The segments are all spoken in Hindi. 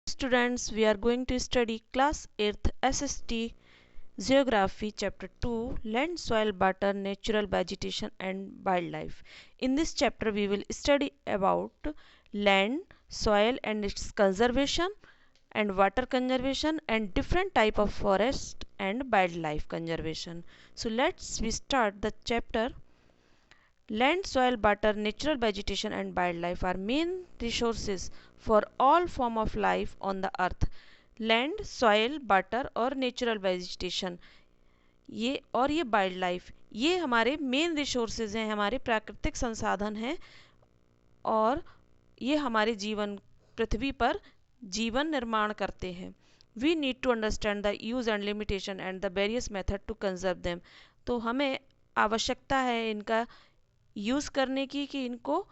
Students, we are going to study class 8th SST Geography chapter 2 Land, Soil, Water, Natural Vegetation and Wildlife. In this chapter we will study about land, soil and its conservation and water conservation and different type of forest and wildlife conservation. So let's we start the chapter. Land, soil, water, natural vegetation and wildlife are main resources for all form of life on the earth. Land, soil, water और नेचुरल वेजिटेशन ये वाइल्ड लाइफ, ये हमारे मेन रिसोर्सेज हैं, हमारे प्राकृतिक संसाधन हैं और ये हमारे जीवन पृथ्वी पर जीवन निर्माण करते हैं. We need to understand the use and limitation and the various method to conserve them. तो हमें आवश्यकता है इनका यूज़ करने की कि इनको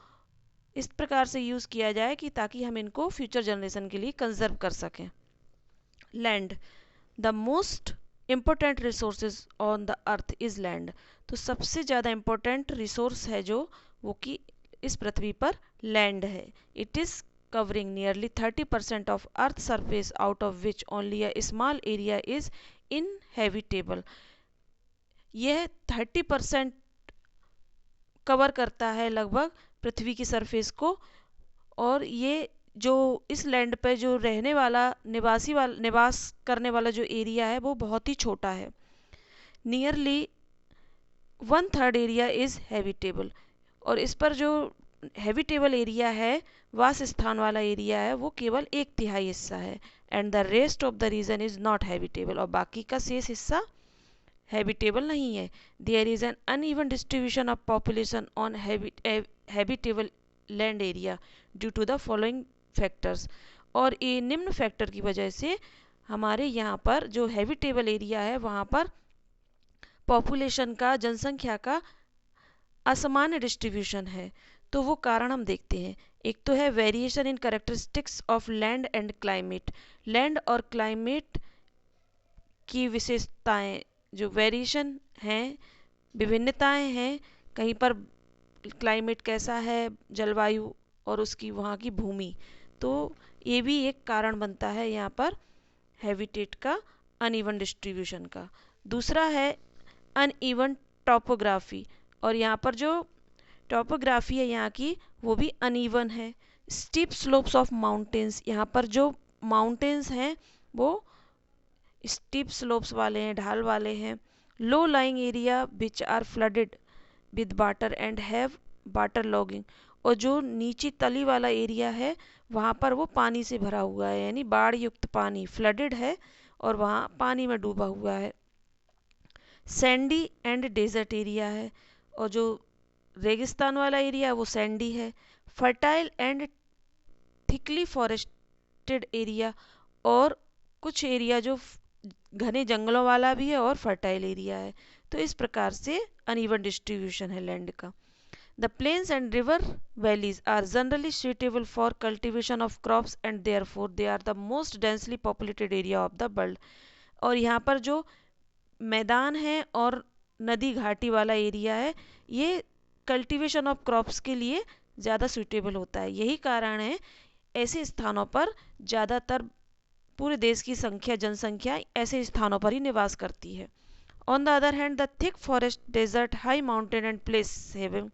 इस प्रकार से यूज़ किया जाए कि ताकि हम इनको फ्यूचर जनरेशन के लिए कंजर्व कर सकें. Land, the most important resources on the earth is land. तो सबसे ज़्यादा इम्पोर्टेंट रिसोर्स है जो वो कि इस पृथ्वी पर लैंड है. It is covering nearly 30% of earth surface, out of which only a small area is inhabitable. यह 30% कवर करता है लगभग पृथ्वी की सरफेस को, और ये जो इस लैंड पे जो रहने वाला निवास करने वाला जो एरिया है वो बहुत ही छोटा है. नियरली 1/3 एरिया इज़ हैबिटेबल, और इस पर जो हैबिटेबल एरिया है, वास स्थान वाला एरिया है, वो केवल 1/3 हिस्सा है. And the rest of the region is not habitable, और बाकी का शेष हिस्सा हैबिटेबल नहीं है. There is an uneven distribution of population on habitable land area due to the following factors. और ये निम्न फैक्टर की वजह से हमारे यहाँ पर जो हैबिटेबल एरिया है वहाँ पर पॉपुलेशन का, जनसंख्या का असामान्य डिस्ट्रीब्यूशन है. तो वो कारण हम देखते हैं. एक तो है variation in characteristics of land and climate. Land और क्लाइमेट की विशेषताएं, जो वेरिएशन हैं, विभिन्नताएं हैं, कहीं पर क्लाइमेट कैसा है, जलवायु और उसकी वहाँ की भूमि, तो ये भी एक कारण बनता है यहाँ पर हैबिटेट का अनइवन डिस्ट्रीब्यूशन का. दूसरा है अनइवन टॉपोग्राफी, और यहाँ पर जो टॉपोग्राफी है यहाँ की वो भी अनइवन है. स्टीप स्लोप्स ऑफ माउंटेन्स, यहाँ पर जो माउंटेन्स हैं वो स्टीप स्लोप्स वाले हैं, ढाल वाले हैं. Low lying area which are flooded with water and have water logging, और जो नीची तली वाला एरिया है वहाँ पर वो पानी से भरा हुआ है, यानी बाढ़ युक्त पानी, फ्लडेड है और वहाँ पानी में डूबा हुआ है. सैंडी एंड डेजर्ट एरिया है, और जो रेगिस्तान वाला एरिया है वो सैंडी है. Fertile and thickly forested area, और कुछ एरिया जो घने जंगलों वाला भी है और फर्टाइल एरिया है. तो इस प्रकार से अनइवन डिस्ट्रीब्यूशन है लैंड का. The plains and river valleys are generally suitable for cultivation of crops and therefore they are the most densely populated area of the world. और यहाँ पर जो मैदान है और नदी घाटी वाला एरिया है, ये कल्टीवेशन ऑफ क्रॉप्स के लिए ज़्यादा सूटेबल होता है. यही कारण है ऐसे स्थानों पर ज़्यादातर पूरे देश की जनसंख्या ऐसे स्थानों पर ही निवास करती है. On the other hand, the thick forest, desert, high mountain and places having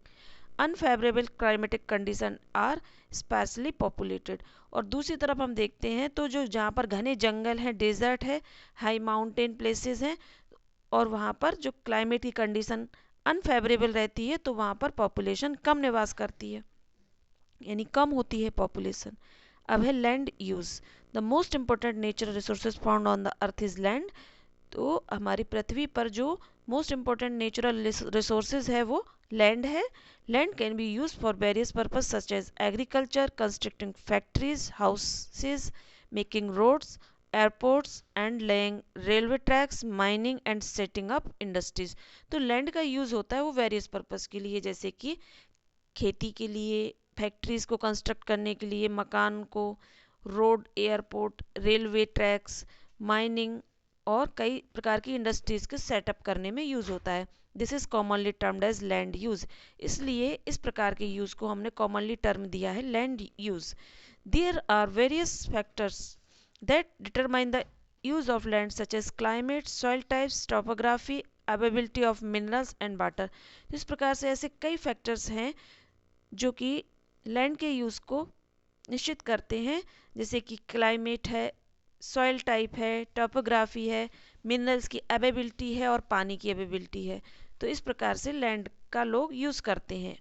unfavorable climatic condition are sparsely populated. और दूसरी तरफ हम देखते हैं तो जो जहाँ पर घने जंगल हैं, डेजर्ट है, हाई माउंटेन प्लेसेस हैं, और वहाँ पर जो क्लाइमेट की कंडीशन अनफेवरेबल रहती है तो वहाँ पर पॉपुलेशन कम निवास करती है, यानी कम होती है पॉपुलेशन. अब है land use. The most important natural resources found on the earth is land. तो हमारी पृथ्वी पर जो मोस्ट इम्पोर्टेंट नेचुरल रिसोर्सेज है वो लैंड है. Land can be use for various purpose such as agriculture, constructing factories, houses, making roads, airports and laying railway tracks, mining and setting up industries. तो लैंड का यूज़ होता है वो वेरियस पर्पज़ के लिए, जैसे कि खेती के लिए, फैक्ट्रीज़ को कंस्ट्रक्ट करने के लिए, मकान को, road, airport, railway tracks, mining और कई प्रकार की इंडस्ट्रीज़ के सेटअप करने में यूज़ होता है. This is commonly termed as land use. इसलिए इस प्रकार के यूज़ को हमने कॉमनली टर्म दिया है land use. There are various factors that determine the use of land such as climate, soil types, topography, availability of minerals and water. इस प्रकार से ऐसे कई फैक्टर्स हैं जो कि लैंड के यूज़ को निश्चित करते हैं, जैसे कि क्लाइमेट है, सॉइल टाइप है, टोपोग्राफी है, मिनरल्स की अवेबिलिटी है और पानी की अवेबिलिटी है। तो इस प्रकार से लैंड का लोग यूज़ करते हैं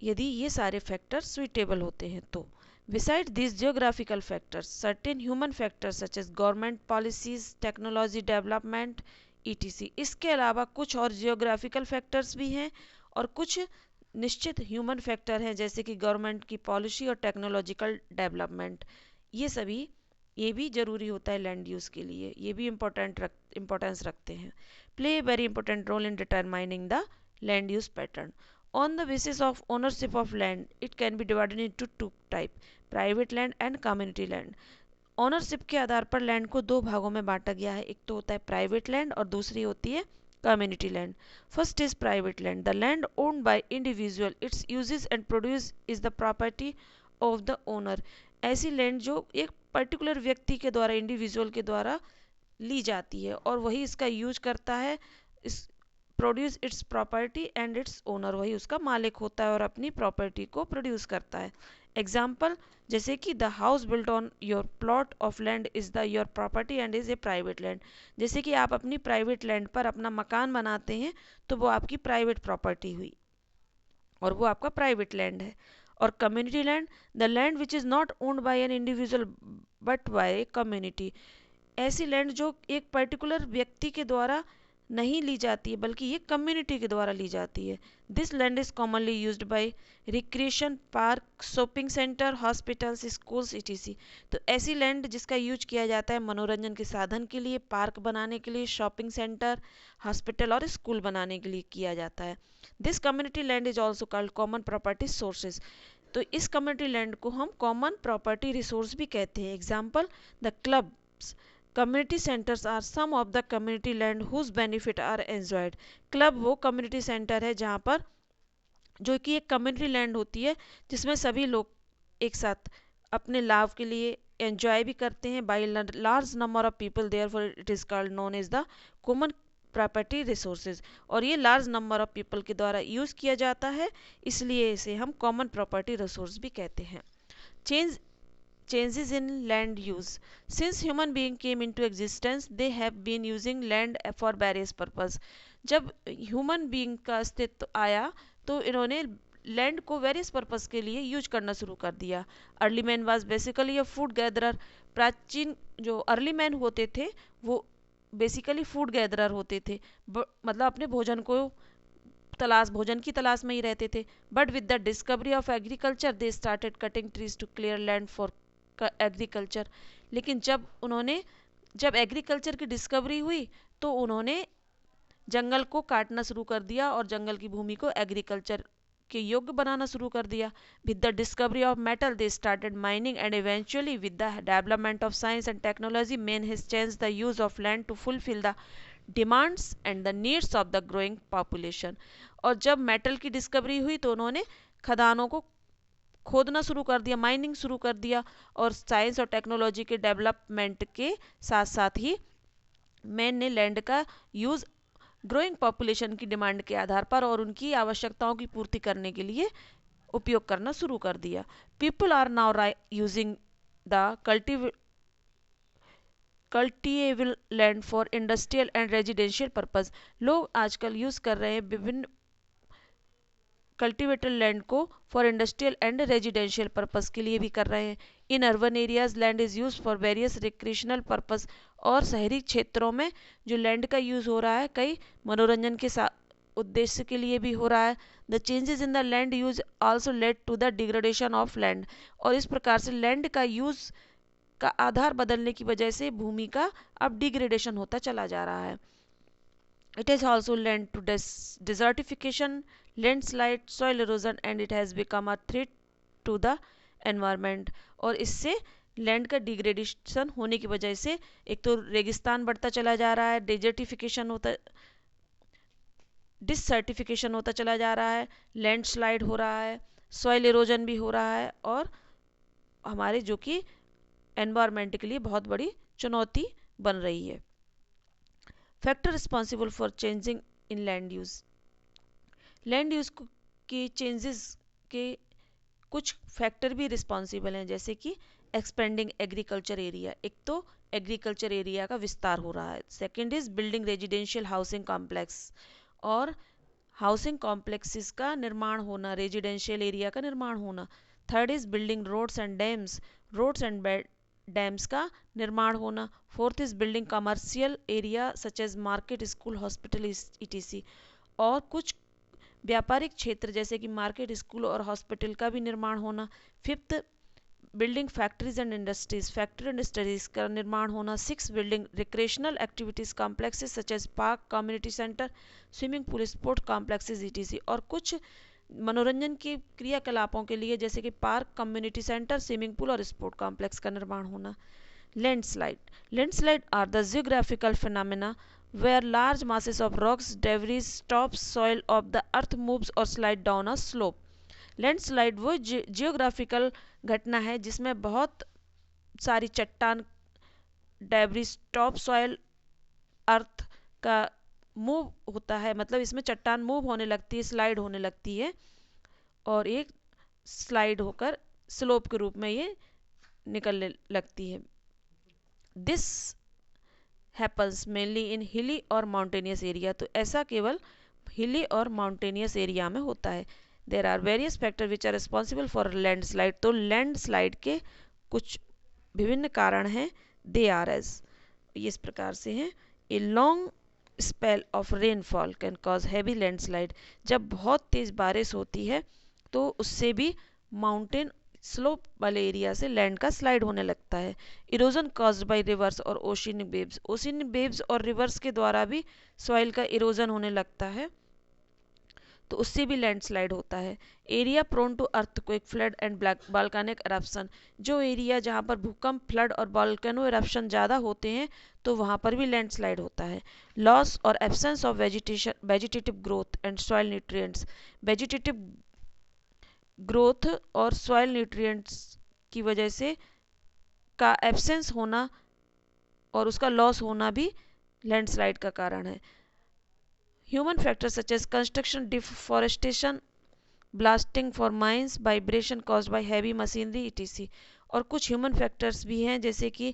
यदि ये सारे फैक्टर्स सुइटेबल होते हैं तो। Besides these geographical factors, certain human factors such as government policies, technology development, etc. इसके अलावा कुछ और जियोग्राफिकल फैक्टर्स भी हैं और कुछ निश्चित ह्यूमन फैक्टर हैं जैसे कि गवर्नमेंट की पॉलिसी और टेक्नोलॉजिकल डेवलपमेंट। ये भी ज़रूरी होता है लैंड यूज़ के लिए, ये भी इम्पोर्टेंस रखते हैं। Play a very important role in determining the land use pattern. On the basis of ownership of land, it can be divided into two types, private land and community land. Ownership के आधार पर लैंड को दो भागों में बांटा गया है, एक तो होता है प्राइवेट लैंड और दूसरी होती है community land. First is private land. The land owned by individual, it's uses and produce is the property of the owner. ऐसी लैंड जो एक पर्टिकुलर व्यक्ति के द्वारा, इंडिविजुअल के द्वारा ली जाती है और वही इसका यूज करता है, इस produce it's property and its owner, वही उसका मालिक होता है और अपनी प्रॉपर्टी को प्रोड्यूस करता है। एग्जाम्पल जैसे कि the house built on your plot of land is the your property and is a private land. जैसे कि आप अपनी प्राइवेट लैंड पर अपना मकान बनाते हैं तो वो आपकी प्राइवेट प्रॉपर्टी हुई और वो आपका प्राइवेट लैंड है। और community land, the land which is not owned by an individual but by a community. ऐसी लैंड जो एक पर्टिकुलर व्यक्ति के द्वारा नहीं ली जाती है बल्कि ये कम्युनिटी के द्वारा ली जाती है। This land is commonly used by recreation park, shopping centre, hospitals, schools etc. तो ऐसी लैंड जिसका यूज किया जाता है मनोरंजन के साधन के लिए, पार्क बनाने के लिए, शॉपिंग सेंटर, हॉस्पिटल और स्कूल बनाने के लिए किया जाता है। This community land is also called common property sources. तो इस कम्युनिटी लैंड को हम कॉमन प्रॉपर्टी रिसोर्स भी कहते हैं। Example the clubs, community centres are some of the community land whose benefit are enjoyed. Club वो कम्युनिटी सेंटर है जहाँ पर, जो कि एक कम्युनिटी लैंड होती है जिसमें सभी लोग एक साथ अपने लाभ के लिए एंजॉय भी करते हैं by large number of people, therefore it is called known as the common property resources. और ये लार्ज नंबर ऑफ पीपल के द्वारा यूज़ किया जाता है, इसलिए इसे हम कॉमन प्रॉपर्टी रिसोर्स भी कहते हैं। Changes in land use. Since human being came into existence, they have been using land for various purpose. जब ह्यूमन बीइंग का अस्तित्व आया तो इन्होंने लैंड को वेरियस पर्पस के लिए यूज करना शुरू कर दिया। Early man was basically a food gatherer. प्राचीन जो अर्ली मैन होते थे वो बेसिकली फूड गैदरर होते थे, मतलब अपने भोजन की तलाश में ही रहते थे। But with the discovery of agriculture they started cutting trees to clear land for agriculture. लेकिन जब एग्रीकल्चर की डिस्कवरी हुई तो उन्होंने जंगल को काटना शुरू कर दिया और जंगल की भूमि को एग्रीकल्चर के योग्य बनाना शुरू कर दिया। With the discovery of metal they started mining and eventually with the development of science and technology man has changed the use of land to fulfil the demands and the needs of the growing population. और जब मेटल की डिस्कवरी हुई तो उन्होंने खदानों को खोदना शुरू कर दिया, माइनिंग शुरू कर दिया, और साइंस और टेक्नोलॉजी के डेवलपमेंट के साथ साथ ही मैन ने लैंड का यूज़ ग्रोइंग पॉपुलेशन की डिमांड के आधार पर और उनकी आवश्यकताओं की पूर्ति करने के लिए उपयोग करना शुरू कर दिया। People are now using the cultivable land for industrial and residential purpose. लोग आजकल यूज़ कर रहे हैं विभिन्न कल्टिवेटेड लैंड को for industrial and residential purpose के लिए भी कर रहे हैं। In urban areas land is use for various recreational purpose. और शहरी क्षेत्रों में जो लैंड का यूज़ हो रहा है कई मनोरंजन के उद्देश्य के लिए भी हो रहा है। The changes in the land use also led to the degradation of land. और इस प्रकार से लैंड का यूज़ का आधार बदलने की वजह से भूमि का अब डिग्रेडेशन होता चला जा रहा है। It has also led to desertification, landslide, soil erosion and it has become a threat to the environment। और इससे लैंड का डिग्रेडेशन होने की वजह से एक तो रेगिस्तान बढ़ता चला जा रहा है, डिसर्टिफिकेशन होता चला जा रहा है, लैंडस्लाइड हो रहा है, सॉइल इरोजन भी हो रहा है और हमारे जो कि एनवायरनमेंट के लिए बहुत बड़ी चुनौती बन रही है। Factor responsible for changing in land use. Land use के चेंजेस के कुछ फैक्टर भी रिस्पॉन्सिबल हैं, जैसे कि एक्सपेंडिंग एग्रीकल्चर एरिया। एक तो एग्रीकल्चर एरिया का विस्तार हो रहा है। Second is building residential housing complex, और हाउसिंग कॉम्प्लेक्सेस का निर्माण होना, रेजिडेंशियल एरिया का निर्माण होना। Third is building roads and dams, roads and dams का निर्माण होना। Fourth is building commercial area such as market, school, hospital etc, और कुछ व्यापारिक क्षेत्र जैसे कि मार्केट, स्कूल और हॉस्पिटल का भी निर्माण होना। Fifth, building factories and industries, factory industries का निर्माण होना। Six, building recreational activities complexes such as park, community centre, swimming pool, sport complexes etc, और कुछ मनोरंजन के क्रियाकलापों के लिए जैसे कि park, community centre, swimming pool और स्पोर्ट कॉम्प्लेक्स का निर्माण होना। Landslide. Landslide are the geographical phenomena where large masses of rocks, debris, tops, soil of the earth moves or slide down a slope. Landslide वो जियोग्राफिकल घटना है जिसमें बहुत सारी चट्टान, डेब्रिस, टॉप सॉइल, अर्थ का मूव होता है, मतलब इसमें चट्टान मूव होने लगती है, स्लाइड होने लगती है, और एक स्लाइड होकर स्लोप के रूप में ये निकलने लगती है। दिस हैपन्स मेनली इन हिली और माउंटेनियस एरिया, तो ऐसा केवल हिली और माउंटेनियस एरिया में होता है। There are various factor which are responsible for landslide, तो लैंडस्लाइड के कुछ विभिन्न कारण हैं। दे आर एज, इस प्रकार से हैं। A long spell of rainfall can cause heavy landslide, जब बहुत तेज बारिश होती है तो उससे भी माउंटेन स्लोप वाले एरिया से लैंड का स्लाइड होने लगता है। इरोजन कॉज्ड बाय रिवर्स और ओशियनिक वेव्स, ओशियनिक वेव्स और रिवर्स के द्वारा भी सॉइल का इरोजन होने लगता है, तो उससे भी लैंडस्लाइड होता है। Area prone to earthquake, flood and volcanic eruption, जो एरिया जहाँ पर भूकंप, फ्लड और वॉल्केनो इरप्शन ज़्यादा होते हैं तो वहाँ पर भी लैंडस्लाइड होता है। लॉस और absence of vegetation, vegetative growth and soil nutrients, vegetative growth और सॉइल न्यूट्रिएंट्स की वजह से का एब्सेंस होना और उसका लॉस होना भी लैंडस्लाइड का कारण है। Human factors such as construction, deforestation, blasting for mines, vibration caused by heavy machinery etc, और कुछ ह्यूमन फैक्टर्स भी हैं जैसे कि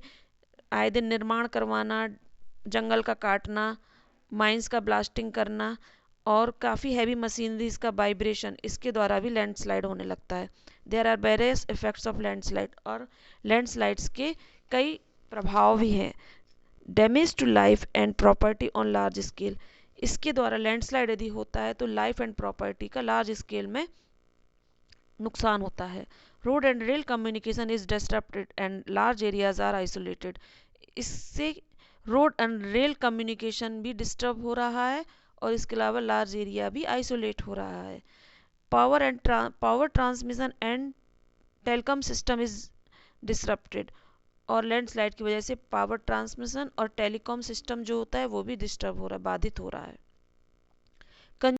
आए दिन निर्माण करवाना, जंगल का काटना, माइंस का ब्लास्टिंग करना, और काफ़ी हैवी मशीनरीज का वाइब्रेशन, इसके द्वारा भी लैंडस्लाइड होने लगता है। There are various effects of landslide, और लैंडस्लाइड्स के कई प्रभाव भी हैं। Damage to life and property on large scale, इसके द्वारा लैंडस्लाइड यदि होता है तो लाइफ एंड प्रॉपर्टी का लार्ज स्केल में नुकसान होता है। Road and rail communication is disturbed and large areas are isolated, इससे रोड एंड रेल कम्युनिकेशन भी डिस्टर्ब हो रहा है और इसके अलावा लार्ज एरिया भी आइसोलेट हो रहा है। Power transmission and telecom system is disrupted, और लैंडस्लाइड की वजह से पावर ट्रांसमिशन और टेलीकॉम सिस्टम जो होता है वो भी डिस्टर्ब हो रहा है, बाधित हो रहा है।